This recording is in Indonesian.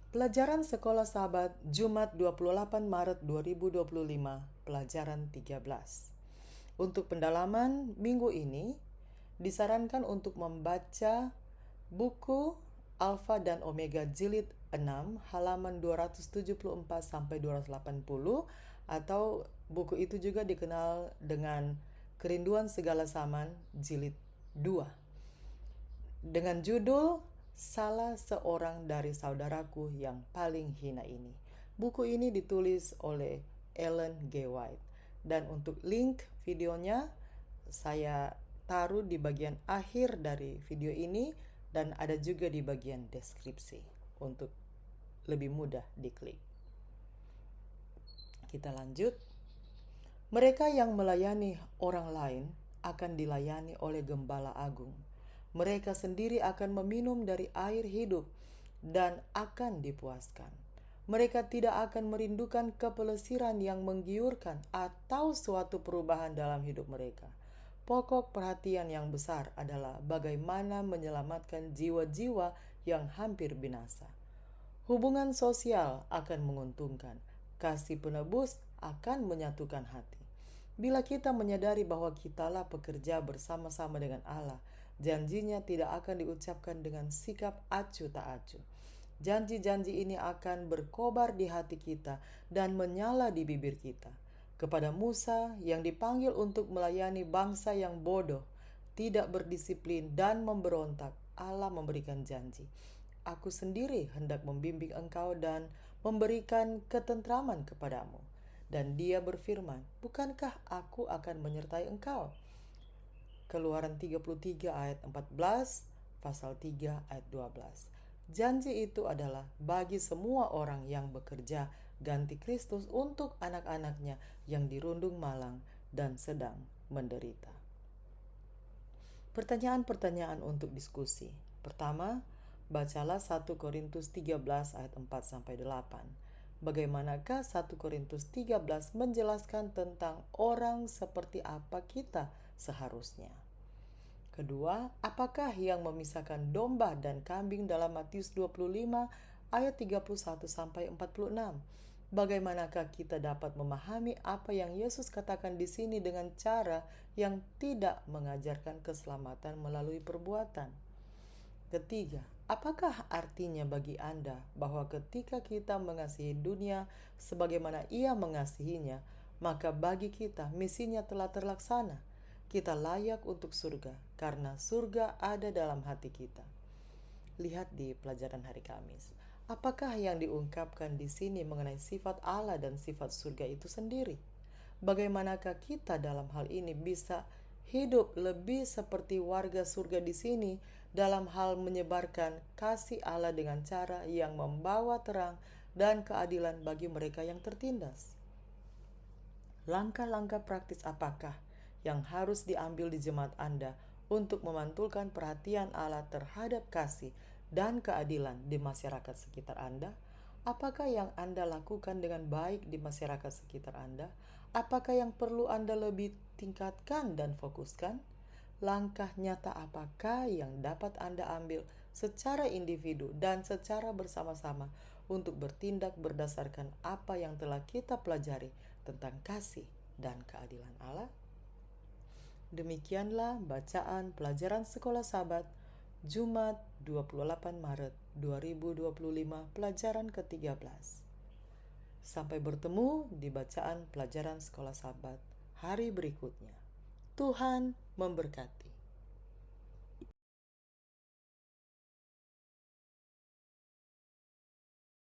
Pelajaran Sekolah Sahabat Jumat 28 Maret 2025, pelajaran 13. Untuk pendalaman minggu ini, disarankan untuk membaca buku Alfa dan Omega Jilid 6 halaman 274 sampai 280, atau buku itu juga dikenal dengan Kerinduan Segala Zaman Jilid 2 dengan judul Salah Seorang dari Saudaraku Yang Paling Hina Ini. Buku ini ditulis oleh Ellen G. White. Dan untuk link videonya saya taruh di bagian akhir dari video ini dan ada juga di bagian deskripsi untuk lebih mudah diklik. Kita lanjut. Mereka yang melayani orang lain akan dilayani oleh Gembala Agung. Mereka sendiri akan meminum dari air hidup dan akan dipuaskan. Mereka tidak akan merindukan kepelesiran yang menggiurkan atau suatu perubahan dalam hidup mereka. Pokok perhatian yang besar adalah bagaimana menyelamatkan jiwa-jiwa yang hampir binasa. Hubungan sosial akan menguntungkan. Kasih penebus akan menyatukan hati. Bila kita menyadari bahwa kitalah pekerja bersama-sama dengan Allah, janjinya tidak akan diucapkan dengan sikap acuh tak acuh. Janji-janji ini akan berkobar di hati kita dan menyala di bibir kita. Kepada Musa yang dipanggil untuk melayani bangsa yang bodoh, tidak berdisiplin dan memberontak, Allah memberikan janji. Aku sendiri hendak membimbing engkau dan memberikan ketentraman kepadamu. Dan dia berfirman, bukankah aku akan menyertai engkau? Keluaran 33 ayat 14, pasal 3 ayat 12. Janji itu adalah bagi semua orang yang bekerja ganti Kristus untuk anak-anaknya yang dirundung malang dan sedang menderita. Pertanyaan-pertanyaan untuk diskusi. Pertama, bacalah 1 Korintus 13 ayat 4 sampai 8. Bagaimanakah 1 Korintus 13 menjelaskan tentang orang seperti apa kita seharusnya? Kedua, apakah yang memisahkan domba dan kambing dalam Matius 25 ayat 31 sampai 46? Bagaimanakah kita dapat memahami apa yang Yesus katakan di sini dengan cara yang tidak mengajarkan keselamatan melalui perbuatan? Ketiga, apakah artinya bagi Anda bahwa ketika kita mengasihi dunia sebagaimana Ia mengasihinya, maka bagi kita misinya telah terlaksana? Kita layak untuk surga karena surga ada dalam hati kita. Lihat di pelajaran hari Kamis. Apakah yang diungkapkan di sini mengenai sifat Allah dan sifat surga itu sendiri? Bagaimanakah kita dalam hal ini bisa hidup lebih seperti warga surga di sini dalam hal menyebarkan kasih Allah dengan cara yang membawa terang dan keadilan bagi mereka yang tertindas? Langkah-langkah praktis apakah yang harus diambil di jemaat Anda untuk memantulkan perhatian Allah terhadap kasih dan keadilan di masyarakat sekitar Anda? Apakah yang Anda lakukan dengan baik di masyarakat sekitar Anda? Apakah yang perlu Anda lebih tingkatkan dan fokuskan? Langkah nyata apakah yang dapat Anda ambil secara individu dan secara bersama-sama untuk bertindak berdasarkan apa yang telah kita pelajari tentang kasih dan keadilan Allah? Demikianlah bacaan pelajaran Sekolah Sahabat Jumat 28 Maret 2025, pelajaran ke-13. Sampai bertemu di bacaan pelajaran Sekolah Sahabat hari berikutnya. Tuhan memberkati.